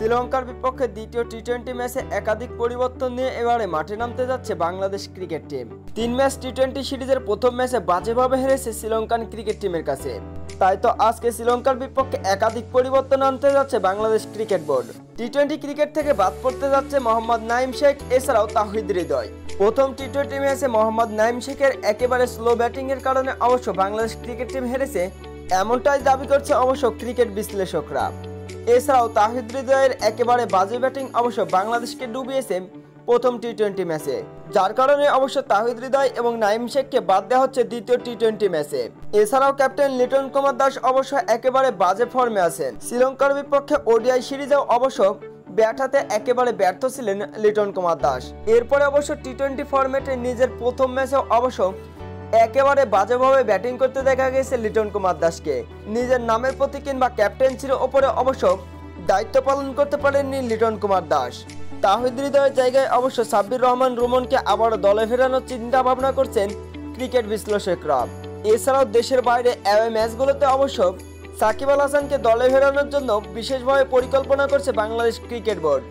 শ্রীলঙ্কার বিপক্ষে দ্বিতীয় টি-20 ম্যাচে একাধিক পরিবর্তন নিয়ে এবারে মাঠে নামতে যাচ্ছে বাংলাদেশ ক্রিকেট টিম। 3 ম্যাচ টি-20 সিরিজের প্রথম ম্যাচে বাজেভাবে হেরেছে শ্রীলঙ্কান ক্রিকেট টিমের কাছে। তাই তো আজকে শ্রীলঙ্কার বিপক্ষে একাধিক পরিবর্তন আনতে যাচ্ছে বাংলাদেশ ক্রিকেট বোর্ড। টি-20 ক্রিকেট থেকে বাদ পড়তে যাচ্ছে মোহাম্মদ নাঈম শেখ এছাড়াও তাওহিদ হৃদয়। প্রথম টি-20 ম্যাচে মোহাম্মদ নাঈম শেখের একেবারে স্লো ব্যাটিংয়ের কারণে অবশ্য বাংলাদেশ ক্রিকেট টিম হেরেছে, এমনটাই দাবি করছে অবশ্য ক্রিকেট বিশ্লেষকরা। এছাড়াও তাওহিদ হৃদয়ের একেবারে বাজে ব্যাটিং অবশ্য বাংলাদেশকে ডুবিয়েছে প্রথম টি-20 ম্যাচে, যার কারণে অবশ্য তাওহিদ হৃদয় এবং নাঈম শেখকে বাদ দেওয়া হচ্ছে দ্বিতীয় টি-20 ম্যাচে। এছাড়াও ক্যাপ্টেন লিটন কুমার দাস অবশ্য একেবারে বাজে ফর্মে আছেন। শ্রীলঙ্কার বিপক্ষে ওডিআই সিরিজেও অবশ্য ব্যাট হাতে একেবারে ব্যর্থ ছিলেন লিটন কুমার দাস। এরপরে অবশ্য টি-20 ফরম্যাটে নিজের প্রথম ম্যাচেও অবশ্য একেবারে বাজেভাবে ব্যাটিং করতে দেখা গেছে লিটন কুমার দাসকে। নিজের নামের প্রতি কিংবা ক্যাপ্টেন্সির ওপরে অবশ্য দায়িত্ব পালন করতে পারেননি লিটন কুমার দাস। তাওহিদ হৃদয়ের জায়গায় অবশ্য সাব্বির রহমান রুমনকে আবারও দলে ফেরানোর চিন্তা ভাবনা করছেন ক্রিকেট বিশ্লেষকরা। এছাড়াও দেশের বাইরে অ্যাওয়ে ম্যাচগুলোতে অবশ্য সাকিব আল হাসানকে দলে ফেরানোর জন্য বিশেষভাবে পরিকল্পনা করছে বাংলাদেশ ক্রিকেট বোর্ড।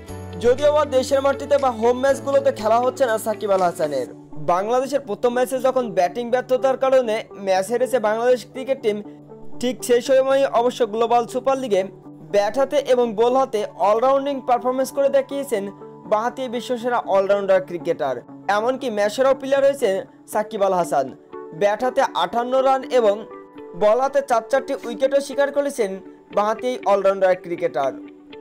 যদিও বা দেশের মাটিতে বা হোম ম্যাচগুলোতে খেলা হচ্ছে না সাকিব আল হাসানের। বাংলাদেশের প্রথম ম্যাচে যখন ব্যাটিং ব্যর্থতার কারণে ম্যাচ হেরেছে বাংলাদেশ ক্রিকেট টিম, ঠিক সেই সময়ই অবশ্য গ্লোবাল সুপার লিগে ব্যাট হাতে এবং বল হাতে অলরাউন্ডিং পারফরমেন্স করে দেখিয়েছেন বাঁহাতি বিশ্বসেরা অলরাউন্ডার ক্রিকেটার। এমনকি ম্যাচেরও প্লেয়ার হয়েছে সাকিব আল হাসান। ব্যাট হাতে 58 রান এবং বল হাতে 4টি উইকেটও শিকার করেছেন বাঁহাতি অলরাউন্ডার ক্রিকেটার,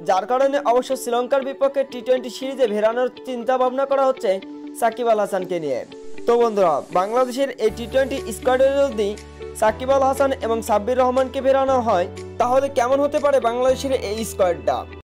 যার কারণে অবশ্য শ্রীলঙ্কার বিপক্ষে টি-20 সিরিজে ফেরানোর চিন্তা ভাবনা করা হচ্ছে সাকিব আল হাসানকে নিয়ে। তো বন্ধুরা, বাংলাদেশের এই টি-20 স্কোয়াডে যদি সাকিব আল হাসান এবং সাব্বির রহমানকে ফেরানো হয় তাহলে কেমন হতে পারে বাংলাদেশের এই স্কোয়াডটা?